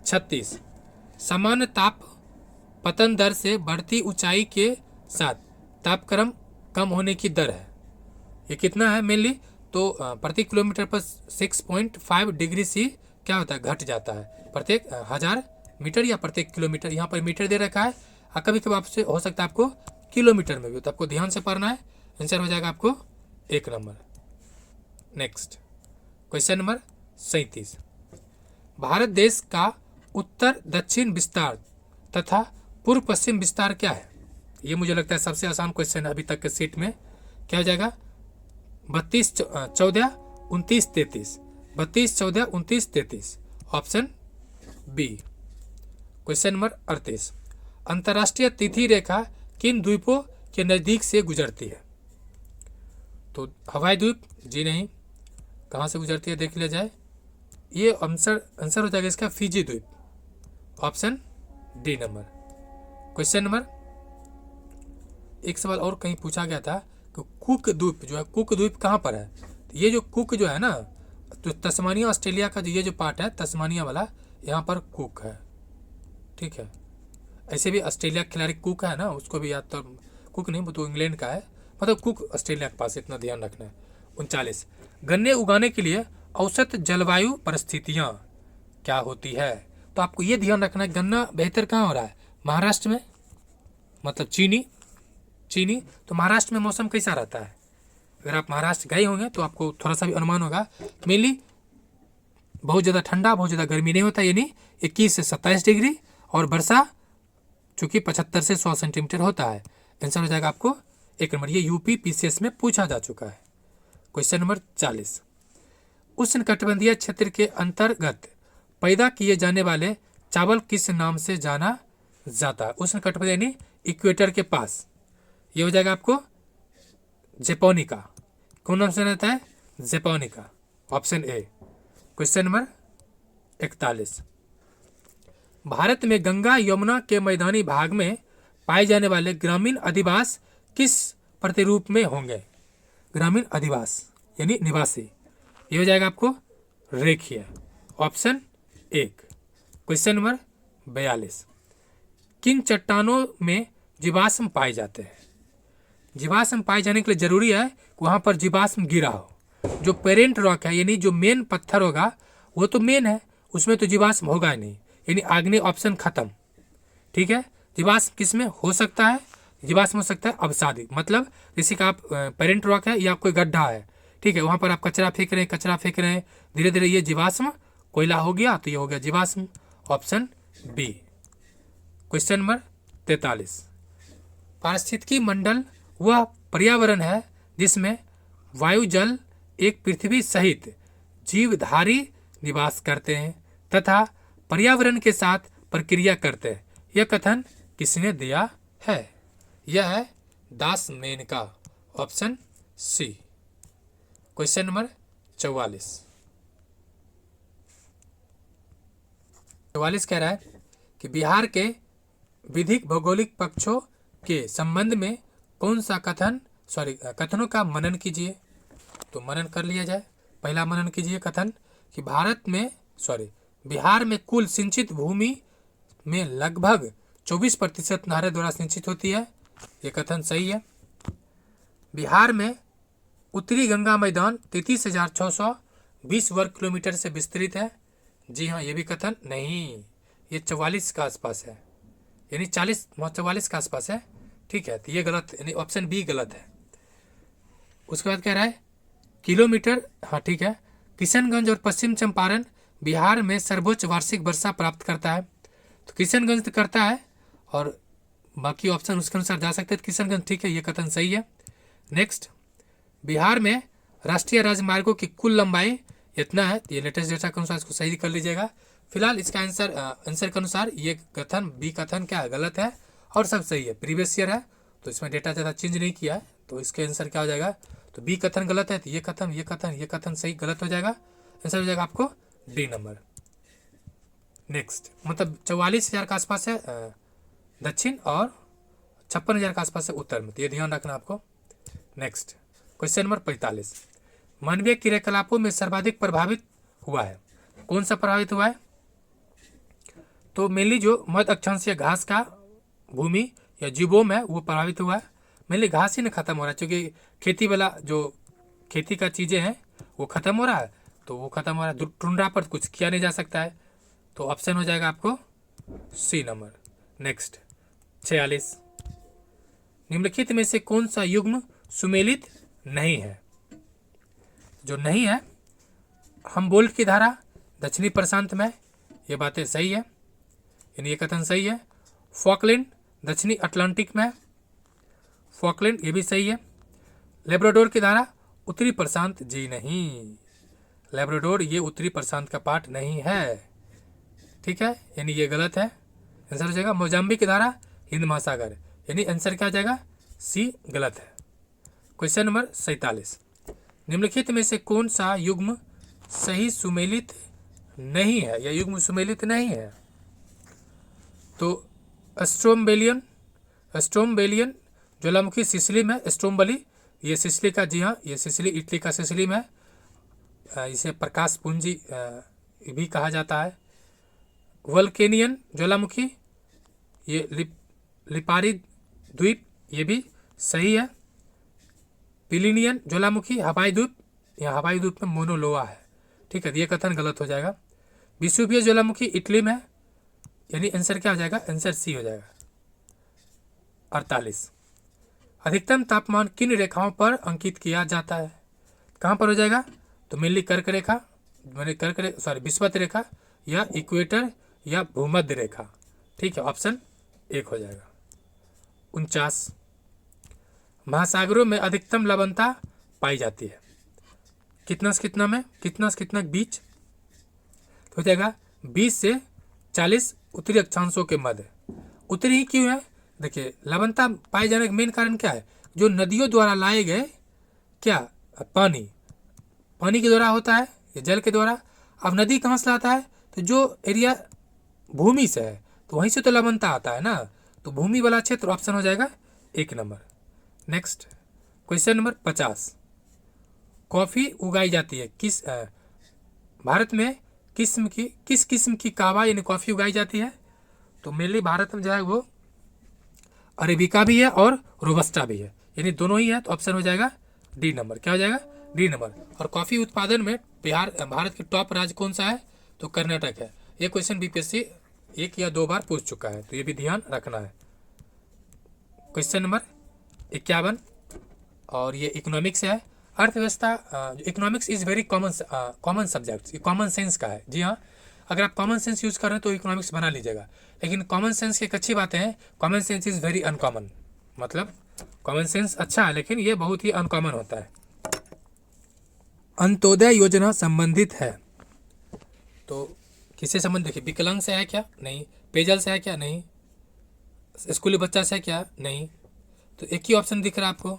36, सामान्य ताप पतन दर से बढ़ती ऊंचाई के साथ तापक्रम कम होने की दर है, ये कितना है मेनली? तो प्रति किलोमीटर पर 6.5 डिग्री सी क्या होता है? घट जाता है, प्रत्येक 1000 मीटर या प्रत्येक किलोमीटर, यहाँ पर मीटर दे रखा है, कभी कभी आपसे हो सकता है आपको किलोमीटर में भी, तो आपको ध्यान से पढ़ना है। आंसर हो जाएगा आपको 1 number. Next question number 37, Bharat देश का उत्तर दक्षिण विस्तार तथा पूर्व पश्चिम विस्तार क्या है? ये मुझे लगता है सबसे आसान क्वेश्चन अभी तक के सीट में। क्या हो जाएगा? 32, 14, 29, 33, 32, 14, 29, 33, ऑप्शन बी। क्वेश्चन नंबर 38, अंतर्राष्ट्रीय तिथि रेखा किन द्वीपों के नज़दीक से गुजरती है? तो हवाई द्वीप, जी नहीं, कहाँ से गुजरती है देख लिया जाए। ये आंसर हो जाएगा इसका फिजी द्वीप, option D number. Question number, एक सवाल और कहीं पूछा गया था कि कुक द्वीप जो है, कुक द्वीप कहाँ पर है? तो ये जो कुक जो है ना, तो तस्मानिया ऑस्ट्रेलिया का जो ये जो पार्ट है तस्मानिया वाला, यहाँ पर कुक है, ठीक है। ऐसे भी ऑस्ट्रेलिया खिलाड़ी कुक है ना, उसको भी याद, तो कुक नहीं, वो तो इंग्लैंड का है, मतलब कुक ऑस्ट्रेलिया के पास, इतना ध्यान रखना है। 39, गन्ने उगाने के लिए औसत जलवायु परिस्थितियाँ क्या होती है? तो आपको ये ध्यान रखना है, गन्ना बेहतर कहाँ हो रहा है? महाराष्ट्र में, मतलब चीनी, तो महाराष्ट्र में मौसम कैसा रहता है? अगर आप महाराष्ट्र गए होंगे तो आपको थोड़ा सा भी अनुमान होगा। मेनली बहुत ज़्यादा ठंडा, बहुत ज़्यादा गर्मी नहीं होता, यानी 21 से 27 डिग्री, और वर्षा चूँकि 75 से 100 सेंटीमीटर होता है। आंसर हो जाएगा आपको 1 नंबर, ये यूपी पीसीएस में पूछा जा चुका है। क्वेश्चन नंबर 40, उष्णकटिबंधीय क्षेत्र के अंतर्गत पैदा किए जाने वाले चावल किस नाम से जाना जाता है? उष्णकटिबंधीय यानी इक्वेटर के पास, ये हो जाएगा आपको जैपोनिका। कौन नाम से रहता है? Japonica, option A. Question number 41, Bharat में गंगा यमुना के मैदानी भाग में पाए जाने वाले ग्रामीण अधिवास किस प्रतिरूप में होंगे? ग्रामीण अधिवास यानी निवासी, ये हो जाएगा आपको रेखीय, ऑप्शन 1। क्वेश्चन नंबर 42, किन चट्टानों में जीवाश्म पाए जाते हैं? जीवाश्म पाए जाने के लिए जरूरी है कि वहाँ पर जीवाश्म गिरा हो। जो पेरेंट रॉक है यानी जो मेन पत्थर होगा वो तो मेन है, उसमें तो जीवाश्म होगा ही नहीं, यानी आग्नेय ऑप्शन खत्म। ठीक है, जीवाश्म किस में हो सकता है? जीवाश्म हो सकता है अवसादी, मतलब जैसे कि आप पेरेंट रॉक है या कोई गड्ढा है, ठीक है, वहाँ पर आप कचरा फेंक रहे हैं, धीरे धीरे ये जीवाश्म कोयला हो गया तो ये हो गया जीवाश्म, ऑप्शन बी। क्वेश्चन नंबर 43, पारिस्थितिकी मंडल वह पर्यावरण है जिसमें वायु जल एक पृथ्वी सहित जीवधारी निवास करते हैं तथा पर्यावरण के साथ प्रक्रिया करते हैं। यह कथन किसने दिया है? यह है Das Menaka, option C. Question number 44, 44 कह रहा है कि बिहार के विधिक भौगोलिक पक्षों के संबंध में कौन सा कथनों का मनन कीजिए। तो मनन कर लिया जाए। पहला मनन कीजिए कथन कि बिहार में कुल सिंचित भूमि में लगभग 24% नहरें द्वारा सिंचित होती है, ये कथन सही है। बिहार में उत्तरी गंगा मैदान 33,620 वर्ग किलोमीटर से विस्तृत है, जी हाँ, ये भी कथन नहीं, ये 44 के आसपास है, यानी 44 के आसपास है। ठीक है, तो ये गलत, यानी ऑप्शन बी गलत है। उसके बाद कह रहा है किलोमीटर, हाँ ठीक है, किशनगंज और पश्चिम चंपारण बिहार में सर्वोच्च वार्षिक वर्षा प्राप्त करता है, तो किशनगंज तो करता है और बाकी ऑप्शन उसके अनुसार जा सकते हैं। तो किशनगंज ठीक है, ये कथन सही है। नेक्स्ट, बिहार में राष्ट्रीय राजमार्गों की कुल लंबाई इतना है, ये लेटेस्ट डेटा के अनुसार इसको सही कर लीजिएगा। फिलहाल इसका आंसर के अनुसार ये कथन बी कथन क्या है? गलत है और सब सही है, प्रीवियस ईयर है तो इसमें डेटा ज़्यादा चेंज नहीं किया है, तो इसके आंसर क्या हो जाएगा? तो बी कथन गलत है, तो ये कथन सही गलत हो जाएगा। आंसर हो जाएगा आपको डी नंबर। नेक्स्ट, मतलब 44,000 के आसपास है दक्षिण और 56,000 के आसपास है उत्तर में, तो ये ध्यान रखना आपको। नेक्स्ट, क्वेश्चन नंबर 45, मानवीय क्रियाकलापों में सर्वाधिक प्रभावित हुआ है, कौन सा प्रभावित हुआ है? तो मेनली जो मध्य अक्षांशीय घास का भूमि या जीवोम है वो प्रभावित हुआ है। मेनली घास ही ना खत्म हो रहा है, क्योंकि खेती वाला जो खेती का चीज़ें हैं वो खत्म हो रहा है, तो वो खत्म हो रहा है, टुंड्रा पर कुछ किया नहीं जा सकता है, तो ऑप्शन हो जाएगा आपको सी नंबर। नेक्स्ट, 46, निम्नलिखित में से कौन सा युग्म सुमेलित नहीं है? जो नहीं है, हम्बोल्ट की धारा दक्षिणी प्रशांत में, ये बातें सही है, यानी ये कथन सही है। फॉकलैंड दक्षिणी अटलांटिक में, फॉकलैंड ये भी सही है। लेब्राडोर की धारा उत्तरी प्रशांत, जी नहीं, लेब्राडोर ये उत्तरी प्रशांत का पार्ट नहीं है, ठीक है, यानी ये गलत है। आंसर हो जाएगा मोजाम्बिक की धारा हिंद महासागर, यानी आंसर क्या हो जाएगा? सी गलत है। क्वेश्चन नंबर 47, निम्नलिखित में से कौन सा युग्म सही सुमेलित नहीं है या युग्म सुमेलित नहीं है? तो स्ट्रोम्बेलियन ज्वालामुखी सिसिली में, स्ट्रोम्बली ये सिसिली का, जी हाँ, ये सिसिली इटली का सिसिली में, इसे प्रकाश पुंजी भी कहा जाता है। वल्केनियन ज्वालामुखी ये लिपारी द्वीप, ये भी सही है। पिलिनियन ज्वालामुखी हवाई द्वीप, यहाँ हवाई द्वीप में मोनोलोआ है, ठीक है, ये कथन गलत हो जाएगा। विसुवियो ज्वालामुखी इटली में, यानी आंसर क्या हो जाएगा? आंसर सी हो जाएगा। 48, अधिकतम तापमान किन रेखाओं पर अंकित किया जाता है? कहाँ पर हो जाएगा? तो मेनली कर्क रेखा, विषुवत रेखा या इक्वेटर या भूमध्य रेखा, ठीक है, ऑप्शन 1 हो जाएगा। 49, महासागरों में अधिकतम लवणता पाई जाती है? कितना से कितना में, कितना से कितना बीच, तो हो जाएगा 20 से 40 उत्तरी अक्षांशों के मध्य। उत्तरी ही क्यों है? देखिए, लवणता पाए जाने का मेन कारण क्या है? जो नदियों द्वारा लाए गए क्या, पानी, पानी के द्वारा होता है या जल के द्वारा। अब नदी कहाँ से लाता है? तो जो एरिया भूमि से है तो वहीं से तो लवणता आता है ना, तो भूमि वाला क्षेत्र ऑप्शन हो जाएगा 1 number. Next question number 50, coffee उगाई जाती है किस भारत में किस किस्म की कावा यानी कॉफ़ी उगाई जाती है? तो मेनली भारत में जो है वो अरेबिका भी है और रोबस्टा भी है, यानी दोनों ही है, तो ऑप्शन हो जाएगा डी नंबर। क्या हो जाएगा? D number. और कॉफ़ी उत्पादन में भारत के टॉप राज्य कौन सा है? तो कर्नाटक है। ये क्वेश्चन बीपीएससी 1 या 2 बार पूछ चुका है, तो ये भी ध्यान रखना है। क्वेश्चन नंबर 51, और ये इकोनॉमिक्स है। अर्थव्यवस्था, economics is very common subject, ये कॉमन सेंस का है। जी हाँ, अगर आप कॉमन सेंस यूज़ कर रहे हैं तो इकोनॉमिक्स बना लीजिएगा, लेकिन कॉमन सेंस की एक अच्छी बातें हैं, common sense is very uncommon. मतलब कॉमन सेंस अच्छा है लेकिन ये बहुत ही अनकॉमन होता है। अंत्योदय योजना संबंधित है तो किससे संबंधित? देखिए, विकलांग से है क्या? नहीं। पेयजल से है क्या? नहीं। स्कूली बच्चा से है क्या? नहीं। तो एक ही ऑप्शन दिख रहा है आपको,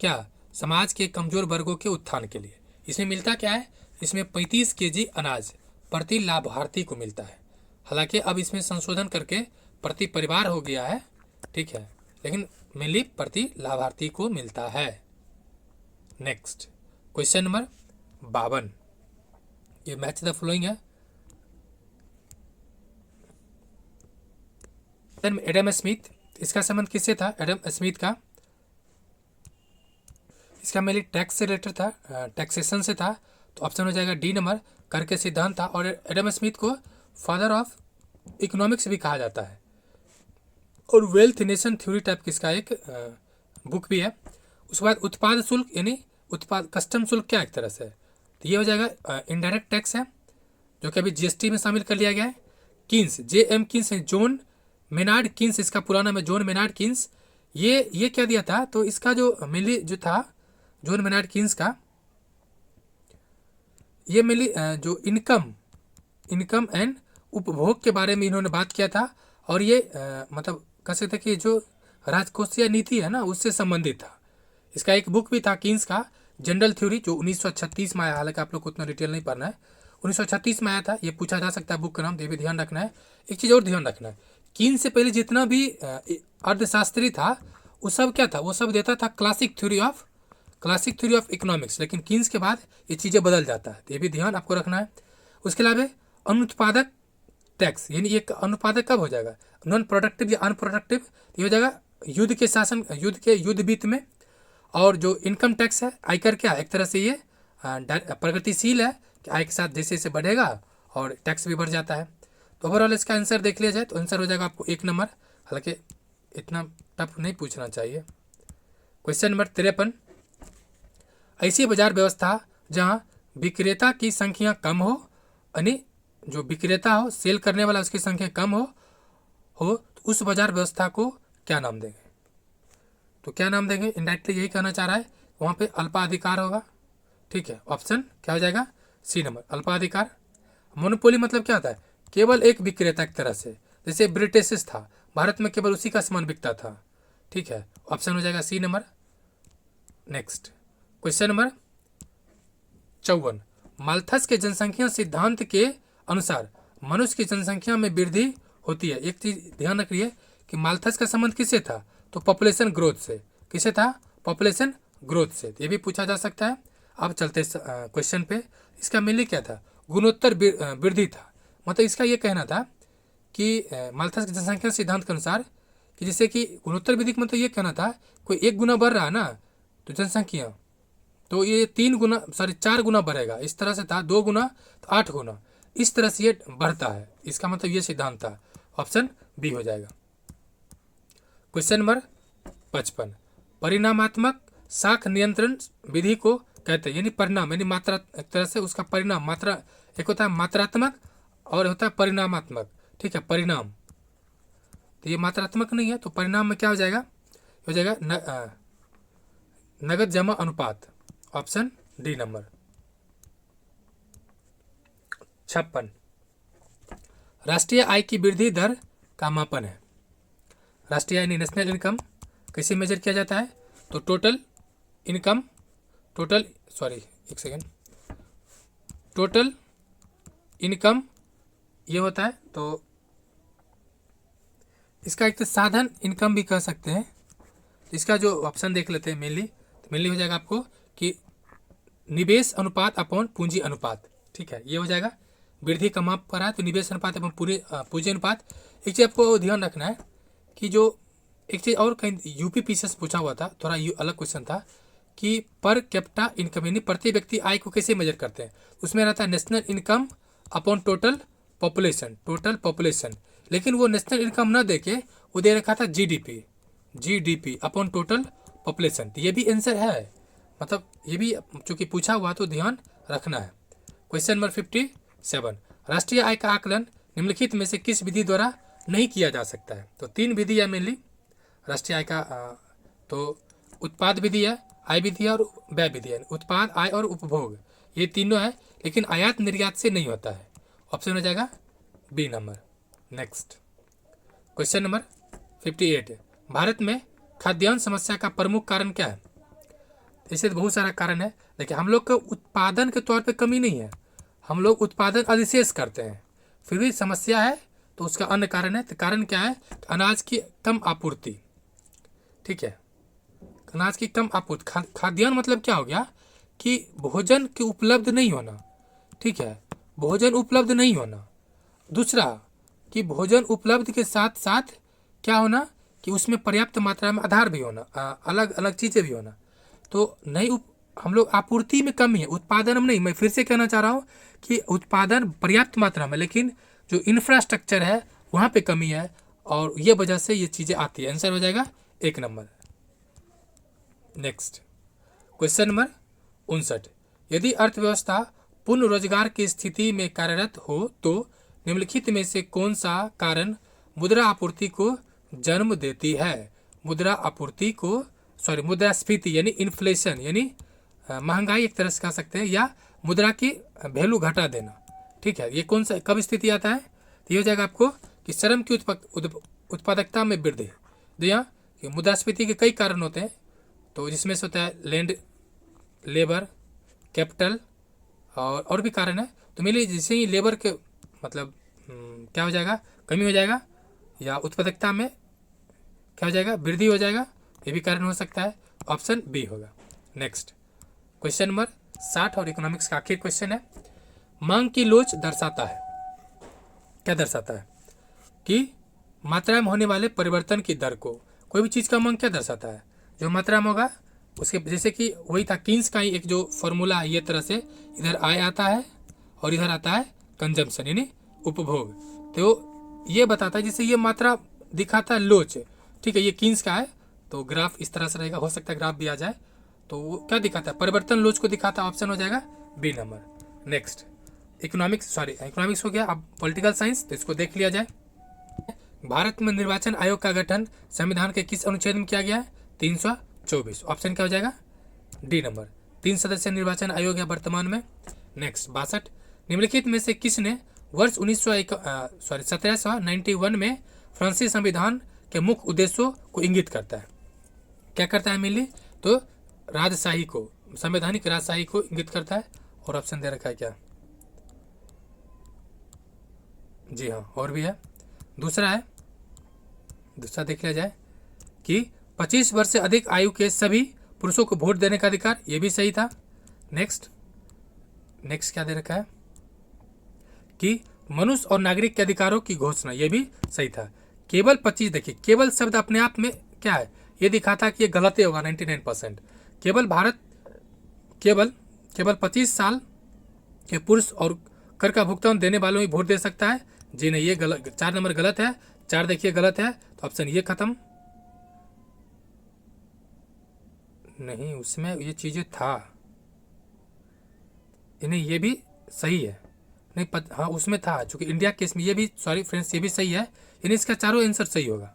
क्या? समाज के कमजोर वर्गों के उत्थान के लिए। इसमें मिलता क्या है? इसमें 35 केजी अनाज प्रति लाभार्थी को मिलता है। हालांकि अब इसमें संशोधन करके प्रति परिवार हो गया है, ठीक है, लेकिन मेनली प्रति लाभार्थी को मिलता है। नेक्स्ट क्वेश्चन नंबर 52, ये मैच द फॉलोइंग है। एडम स्मिथ, इसका संबंध किससे था? एडम स्मिथ का, इसका मेनली टैक्स से रिलेटेड था, टैक्सेशन से था, तो ऑप्शन हो जाएगा डी नंबर। कर के सिद्धांत था। और एडम स्मिथ को फादर ऑफ इकोनॉमिक्स भी कहा जाता है। और वेल्थ नेशन थ्योरी टाइप की इसका एक बुक भी है। उसके बाद उत्पाद शुल्क यानी उत्पाद कस्टम शुल्क क्या एक तरह से, तो ये हो जाएगा इनडायरेक्ट टैक्स है, जो कि अभी जीएसटी में शामिल कर लिया गया है। किन्स, JM किन्स है, जॉन मेनार्ड किन्स इसका पूरा नाम है, जॉन मेनार्ड किन्स। ये क्या दिया था? तो इसका जो मेनली जो था जॉन मेनार्ड किन्स का, ये मेनली जो इनकम एंड उपभोग के बारे में इन्होंने बात किया था। और ये मतलब कह सकते कि जो राजकोषीय नीति है ना उससे संबंधित था। इसका एक बुक भी था किन्स का, जनरल थ्योरी, जो 1936 में आया। हालांकि आप लोग को उतना डिटेल नहीं पढ़ना है, 1936 में आया था। ये पूछा जा सकता है बुक का नाम, तो ये भी ध्यान रखना है। एक चीज़ और ध्यान रखना है, किन्स से पहले जितना भी अर्थशास्त्री था वो सब क्या था? वो सब देता था क्लासिक थ्योरी ऑफ इकोनॉमिक्स, लेकिन किन्स के बाद ये चीज़ें बदल जाता है, तो ये भी ध्यान आपको रखना है। उसके अलावा अनुत्पादक टैक्स, यानी ये अनुत्पादक कब हो जाएगा? नॉन प्रोडक्टिव या अनप्रोडक्टिव, ये हो जाएगा युद्ध के शासन, युद्ध वित्त में। और जो इनकम टैक्स है, आयकर, क्या एक तरह से ये प्रगतिशील है कि आय के साथ जैसे जैसे बढ़ेगा और टैक्स भी बढ़ जाता है। तो ओवरऑल इसका आंसर देख लिया जाए तो आंसर हो जाएगा आपको 1 नंबर। हालांकि इतना टफ नहीं पूछना चाहिए। क्वेश्चन नंबर 53, ऐसी बाजार व्यवस्था जहां विक्रेता की संख्या कम हो, यानी जो विक्रेता हो, सेल करने वाला, उसकी संख्या कम हो तो उस बाजार व्यवस्था को क्या नाम देंगे? तो क्या नाम देंगे? इंडायरेक्टली यही कहना चाह रहा है, वहाँ पे अल्पाधिकार होगा, ठीक है। ऑप्शन क्या हो जाएगा? C number, अल्पाधिकार। मोनोपोली मतलब क्या होता है? केवल एक विक्रेता की तरह से, जैसे ब्रिटिश था, भारत में केवल उसी का सामान बिकता था, ठीक है। ऑप्शन हो जाएगा C number. Next question number 54, Malthus के जनसंख्या सिद्धांत के अनुसार मनुष्य की जनसंख्या में वृद्धि होती है। एक चीज ध्यान रखिए कि माल्थस का संबंध किससे था? तो पॉपुलेशन ग्रोथ से। किससे था? पॉपुलेशन ग्रोथ से। ये भी पूछा जा सकता है। अब चलते क्वेश्चन पे। इसका मेनली क्या था? गुणोत्तर वृद्धि था। मतलब इसका ये कहना था कि माल्थस की जनसंख्या सिद्धांत के अनुसार कि जैसे कि गुणोत्तर वृद्धि का मतलब ये कहना था, कोई 1 गुना बढ़ रहा है ना तो जनसंख्या, तो ये 4 गुना बढ़ेगा। इस तरह से था 2 गुना तो 8 गुना, इस तरह से ये बढ़ता है। इसका मतलब ये सिद्धांत था। ऑप्शन बी हो जाएगा। क्वेश्चन नंबर 55, परिणामात्मक शाख नियंत्रण विधि को कहते हैं, यानी परिणाम यानी मात्रा, एक तरह से उसका परिणाम, मात्रा, एक होता है मात्रात्मक और होता है परिणामात्मक, ठीक है। परिणाम तो ये मात्रात्मक नहीं है, तो परिणाम में क्या हो जाएगा? हो जाएगा नगद जमा अनुपात, ऑप्शन डी नंबर। 56, राष्ट्रीय आय की वृद्धि दर का मापन है। राष्ट्रीय आय नेशनल इनकम कैसे मेजर किया जाता है? तो टोटल इनकम, टोटल इनकम ये होता है। तो इसका एक तो साधन इनकम भी कह सकते हैं। इसका जो ऑप्शन देख लेते हैं मेनली, तो मेनली हो जाएगा आपको कि निवेश अनुपात अपॉन पूंजी अनुपात। ठीक है, ये हो जाएगा। वृद्धि का माप पर है तो निवेश अनुपात अपॉन पूंजी अनुपात। एक चीज़ आपको ध्यान रखना है कि जो एक चीज़ और कहीं यूपीपीसी से पूछा हुआ था, थोड़ा अलग क्वेश्चन था कि पर कैपिटा इनकम यानी प्रति व्यक्ति आय को कैसे मेजर करते हैं। उसमें रहता है national income upon total population, लेकिन वो नेशनल इनकम ना देके वो दे रखा था जीडीपी अपॉन टोटल पॉपुलेशन। तो ये भी आंसर है, मतलब ये भी चूंकि पूछा हुआ तो ध्यान रखना है। क्वेश्चन नंबर 57, राष्ट्रीय आय का आकलन निम्नलिखित में से किस विधि द्वारा नहीं किया जा सकता है? तो 3 विधि है मेनली राष्ट्रीय आय का, तो उत्पाद विधि है, आय विधि है और व्यय विधि है। उत्पाद, आय और उपभोग ये तीनों है, लेकिन आयात निर्यात से नहीं होता है। ऑप्शन हो जाएगा B number. Next question number 58, Bharat में खाद्यान्न समस्या का प्रमुख कारण क्या है? ऐसे तो बहुत सारा कारण है, देखिए हम लोग का उत्पादन के तौर पे कमी नहीं है, हम लोग उत्पादन अधिशेष करते हैं, फिर भी समस्या है। तो उसका अन्य कारण है। तो कारण क्या है? अनाज की कम आपूर्ति। ठीक है, अनाज की कम आपूर्ति। खाद्यान्न मतलब क्या हो गया कि भोजन के उपलब्ध नहीं होना। ठीक है, भोजन उपलब्ध नहीं होना। दूसरा कि भोजन उपलब्ध के साथ साथ क्या होना कि उसमें पर्याप्त मात्रा में आधार भी होना, अलग अलग चीज़ें भी होना। तो नहीं हम लोग आपूर्ति में कमी है, उत्पादन में नहीं। मैं फिर से कहना चाह रहा हूँ कि उत्पादन पर्याप्त मात्रा में, लेकिन जो इंफ्रास्ट्रक्चर है वहाँ पे कमी है, और ये वजह से ये चीज़ें आती है। आंसर हो जाएगा 1 नंबर। नेक्स्ट क्वेश्चन नंबर 59, यदि अर्थव्यवस्था पूर्ण रोजगार की स्थिति में कार्यरत हो तो निम्नलिखित में से कौन सा कारण मुद्रा आपूर्ति को जन्म देती है? मुद्रास्फीति यानी इन्फ्लेशन, यानी महंगाई एक तरह से कह सकते हैं, या मुद्रा की वैल्यू घटा देना। ठीक है, ये कौन सा कब स्थिति आता है? तो ये हो जाएगा आपको कि श्रम की उत्पादकता में वृद्धि। तो यहाँ कि मुद्रास्फीति के कई कारण होते हैं, तो जिसमें से होता है लैंड, लेबर, कैपिटल और भी कारण है। तो मेरे जैसे ही लेबर के मतलब क्या हो जाएगा, कमी हो जाएगा, या उत्पादकता में क्या हो जाएगा, वृद्धि हो जाएगा, ये भी कारण हो सकता है। ऑप्शन बी होगा। नेक्स्ट क्वेश्चन नंबर 60 और इकोनॉमिक्स का आखिर क्वेश्चन है। मांग की लोच दर्शाता है, क्या दर्शाता है? कि मात्रा में होने वाले परिवर्तन की दर को, कोई भी चीज़ का मांग क्या दर्शाता है? जो मात्रा में होगा उसके, जैसे कि वही था कीन्स का ही एक जो फॉर्मूला है, ये तरह से इधर आय आता है और इधर आता है कंजम्पशन यानी उपभोग। तो ये बताता है, जैसे ये मात्रा दिखाता है लोच। ठीक है, ये कीन्स का है, तो ग्राफ इस तरह से रहेगा, हो सकता है ग्राफ भी आ जाए। तो वो क्या दिखाता है? परिवर्तन लोच को दिखाता है। ऑप्शन हो जाएगा बी नंबर। नेक्स्ट इकोनॉमिक्स हो गया। अब पॉलिटिकल साइंस, तो इसको देख लिया जाए। भारत में निर्वाचन आयोग का गठन संविधान के किस अनुच्छेद में किया गया है? 324। ऑप्शन क्या हो जाएगा? D number. 3 सदस्य निर्वाचन आयोग है वर्तमान में। नेक्स्ट 62, निम्नलिखित में से किसने वर्ष 1791 में फ्रांसीसी संविधान के मुख्य उद्देश्यों को इंगित करता है? क्या करता है मेनली? तो राजशाही को, संवैधानिक राजशाही को इंगित करता है। और ऑप्शन दे रखा है क्या? जी हाँ, और भी है। दूसरा देख लिया जाए कि 25 वर्ष से अधिक आयु के सभी पुरुषों को वोट देने का अधिकार, ये भी सही था। नेक्स्ट क्या दे रखा है कि मनुष्य और नागरिक के अधिकारों की घोषणा, ये भी सही था। केवल 25, देखिए केवल शब्द अपने आप में क्या है, ये दिखाता कि ये गलत ही होगा 99%। केवल 25 साल के पुरुष और कर का भुगतान देने वालों ही वोट दे सकता है। जी नहीं, ये गलत, 4 नंबर गलत है। 4 देखिए गलत है, तो ऑप्शन ये खत्म नहीं, उसमें ये चीज़ें था नहीं, ये भी सही है नहीं हाँ उसमें था, चूंकि इंडिया केस में ये भी, सॉरी फ्रेंड्स, ये भी सही है। यानी इसका चारों आंसर सही होगा।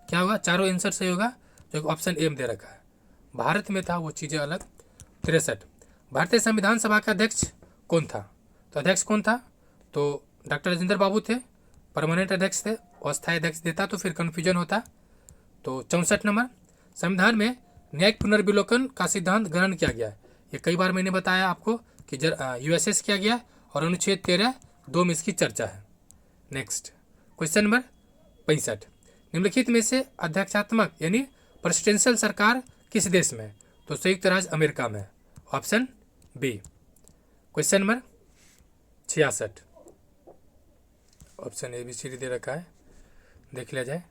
क्या होगा? चारों आंसर सही होगा, जो ऑप्शन ए में दे रखा है। भारत में था वो चीज़ें अलग। 63 भारतीय संविधान सभा का अध्यक्ष कौन था? तो अध्यक्ष कौन था? तो डॉक्टर राजेंद्र बाबू थे, परमानेंट अध्यक्ष थे। अस्थायी अध्यक्ष देता तो फिर कन्फ्यूजन होता। तो 64 नंबर, संविधान में न्यायिक पुनर्विलोकन का सिद्धांत ग्रहण किया गया है। ये कई बार मैंने बताया आपको कि यूएसएस किया गया और अनुच्छेद 13(2) में इसकी चर्चा है। नेक्स्ट क्वेश्चन नंबर 65, निम्नलिखित में से अध्यक्षात्मक यानी प्रेसिडेंशियल सरकार किस देश में है? तो संयुक्त राज्य अमेरिका में है, option B. Question number 66, option A B C D दे रखा है, देख लिया जाए।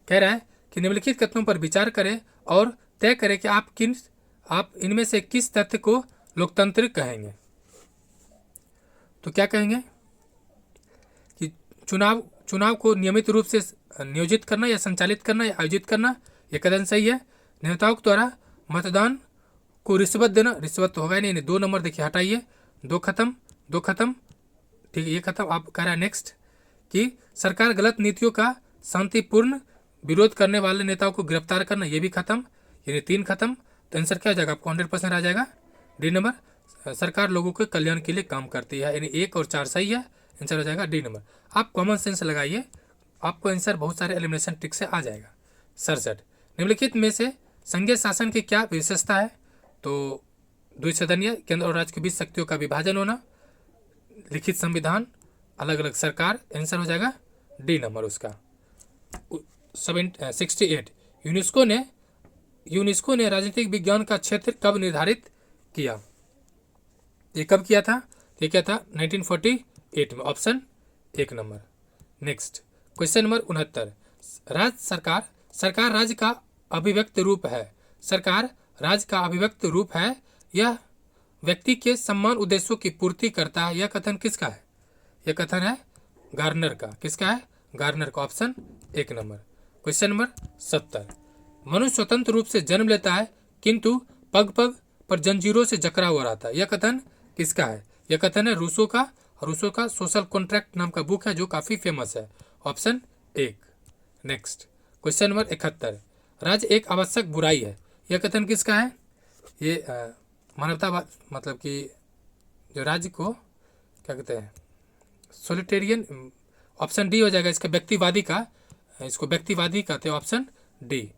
कह रहा है कि निम्नलिखित कथनों पर विचार करें और तय करें कि आप इनमें से किस तथ्य को लोकतांत्रिक कहेंगे। तो क्या कहेंगे कि चुनाव को नियमित रूप से नियोजित करना या संचालित करना या आयोजित करना, ये कथन सही है। नेताओं के द्वारा मतदान को रिश्वत देना, रिश्वत तो होगा ही नहीं। 2 नंबर देखिए हटाइए, 2 खत्म, ठीक है, ये खत्म। आप कह रहा है नेक्स्ट कि सरकार गलत नीतियों का शांतिपूर्ण विरोध करने वाले नेताओं को गिरफ्तार करना, ये भी खत्म, यानी 3 खत्म। तो आंसर क्या हो जाएगा? आपको 100% आ जाएगा डी नंबर, सरकार लोगों के कल्याण के लिए काम करती है, यानी 1 और 4 सही है। आंसर हो जाएगा डी नंबर। आप कॉमन सेंस लगाइए, आपको आंसर बहुत सारे एलिमिनेशन ट्रिक से आ जाएगा। 67, निम्नलिखित में से संघीय शासन की क्या विशेषता है? तो द्विसदनीय, केंद्र और राज्य के बीच शक्तियों का विभाजन होना, लिखित संविधान, अलग अलग सरकार। आंसर हो जाएगा डी नंबर उसका। 68, यूनेस्को ने राजनीतिक विज्ञान का क्षेत्र कब निर्धारित किया? ये कब किया था? ये क्या था? 1948 में, option 1 number. Next question number 69, सरकार राज्य का अभिव्यक्त रूप है। सरकार राज्य का अभिव्यक्त रूप है, यह व्यक्ति के सम्मान उद्देश्यों की पूर्ति करता है। यह कथन किसका है? यह कथन है गार्नर का। किसका है? गार्नर का, ऑप्शन 1 नंबर। क्वेश्चन नंबर 70, मनुष्य स्वतंत्र रूप से जन्म लेता है किंतु पग पग पर जंजीरों से जकड़ा हुआ रहता है। यह कथन किसका है? यह कथन है रूसो का, और रूसो का सोशल कॉन्ट्रैक्ट नाम का बुक है जो काफ़ी फेमस है, ऑप्शन 1। नेक्स्ट क्वेश्चन नंबर 71, राज्य एक आवश्यक बुराई है। यह कथन किसका है? ये मानवतावाद, मतलब कि जो राज्य को क्या कहते हैं, सोलिटेरियन, ऑप्शन डी हो जाएगा इसका, व्यक्तिवादी का, इसको व्यक्तिवादी कहते हैं, ऑप्शन डी।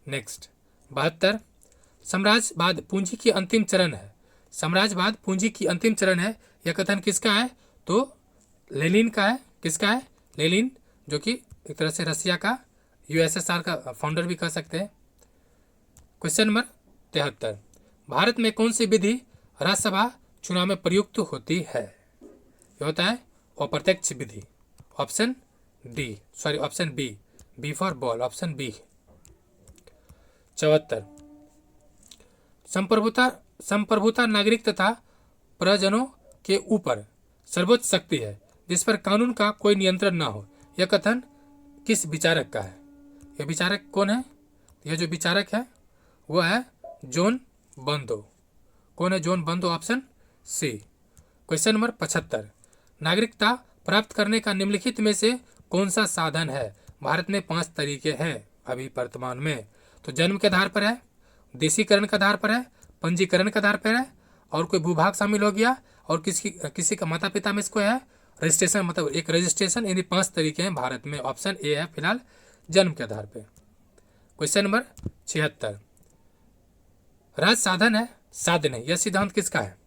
नेक्स्ट 72, साम्राज्यवाद पूंजी की अंतिम चरण है। साम्राज्यवाद पूंजी की अंतिम चरण है, यह कथन किसका है? तो लेनिन का है। किसका है? लेनिन, जो कि एक तरह से रसिया का, यूएसएसआर का फाउंडर भी कह सकते हैं। क्वेश्चन नंबर 73, भारत में कौन सी विधि राज्यसभा चुनाव में प्रयुक्त होती है? यह होता है अप्रत्यक्ष विधि, option D, sorry option B, B for ball, option B. 74, संप्रभुता नागरिक तथा प्रजनों के ऊपर सर्वोच्च शक्ति है जिस पर कानून का कोई नियंत्रण ना हो। यह कथन किस विचारक का है? यह विचारक कौन है? यह जो विचारक है वो है जॉन बंदो। कौन है जॉन बंदो? Option C. क्वेश्चन नंबर 75, नागरिकता प्राप्त करने का निम्नलिखित में से कौन सा साधन है? भारत में 5 तरीके हैं अभी वर्तमान में। तो जन्म के आधार पर है, देशीकरण के आधार पर है, पंजीकरण के आधार पर है, और कोई भूभाग शामिल हो गया, और किसी का माता पिता में इसको है रजिस्ट्रेशन, मतलब एक रजिस्ट्रेशन। यानी 5 तरीके हैं भारत में, ऑप्शन ए है फिलहाल जन्म के आधार पर। क्वेश्चन नंबर 76, राज साधन है, साधन है, यह सिद्धांत किसका है?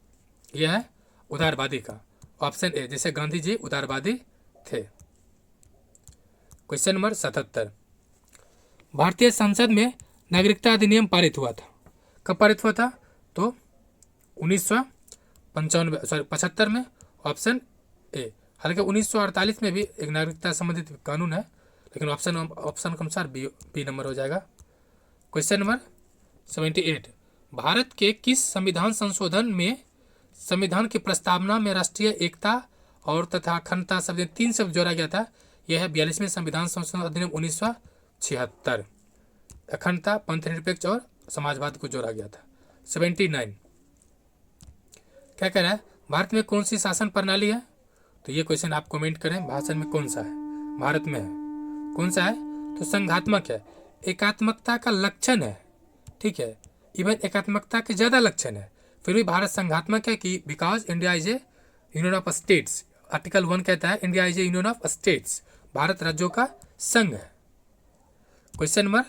यह है उदारवादी का, ऑप्शन ए, जैसे गांधी जी उदारवादी थे। क्वेश्चन नंबर 77, भारतीय संसद में नागरिकता अधिनियम पारित हुआ था। कब पारित हुआ था? तो 75 में, ऑप्शन ए। हालांकि 1948 में भी एक नागरिकता संबंधित कानून है, लेकिन ऑप्शन के अनुसार बी नंबर हो जाएगा। क्वेश्चन नंबर 78, भारत के किस संविधान संशोधन में संविधान की प्रस्तावना में राष्ट्रीय एकता और तथा अखंडता शब्द 3 शब्द जोड़ा गया था? यह है 42वें संविधान संशोधन अधिनियम 1976। अखंडता, पंथनिरपेक्ष और समाजवाद को जोड़ा गया था। 79, क्या कह रहा है? भारत में कौन सी शासन प्रणाली है? तो ये क्वेश्चन आप कमेंट करें, भाषण में कौन सा है? भारत में है, कौन सा है? तो संघात्मक है, एकात्मकता का लक्षण है, ठीक है, इवन एकात्मकता के ज़्यादा लक्षण है, फिर भी भारत संघात्मक है कि because India is A union of states. Article 1 कहता है India is A union of states, Bharat राज्यों का संघ है। क्वेश्चन नंबर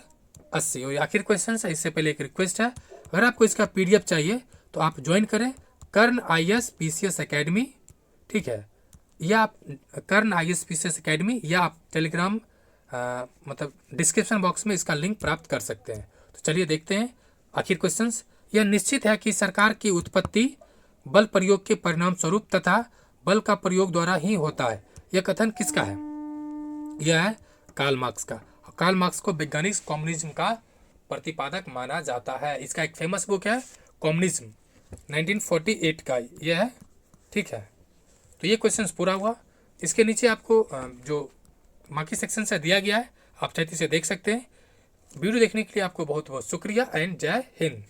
80 और आखिर क्वेश्चन है, इससे पहले एक रिक्वेस्ट है, अगर आपको इसका पीडीएफ चाहिए तो आप ज्वाइन करें कर्ण IAS PCS अकेडमी, ठीक है, या आप कर्ण IAS PCS अकेडमी, या आप टेलीग्राम मतलब डिस्क्रिप्शन बॉक्स में इसका लिंक प्राप्त कर सकते हैं। तो चलिए देखते हैं आखिर क्वेश्चंस। यह निश्चित है कि सरकार की उत्पत्ति बल प्रयोग के परिणाम स्वरूप तथा बल का प्रयोग द्वारा ही होता है। यह कथन किसका है? यह है कार्ल मार्क्स का। कार्ल मार्क्स को वैज्ञानिक कम्युनिज्म का प्रतिपादक माना जाता है। इसका एक फेमस बुक है कम्युनिज्म 1948 का यह है, ठीक है। तो ये क्वेश्चन पूरा हुआ। इसके नीचे आपको जो बाकी सेक्शन से दिया गया है, आप चाहते से देख सकते हैं। वीडियो देखने के लिए आपको बहुत बहुत शुक्रिया एंड जय हिंद।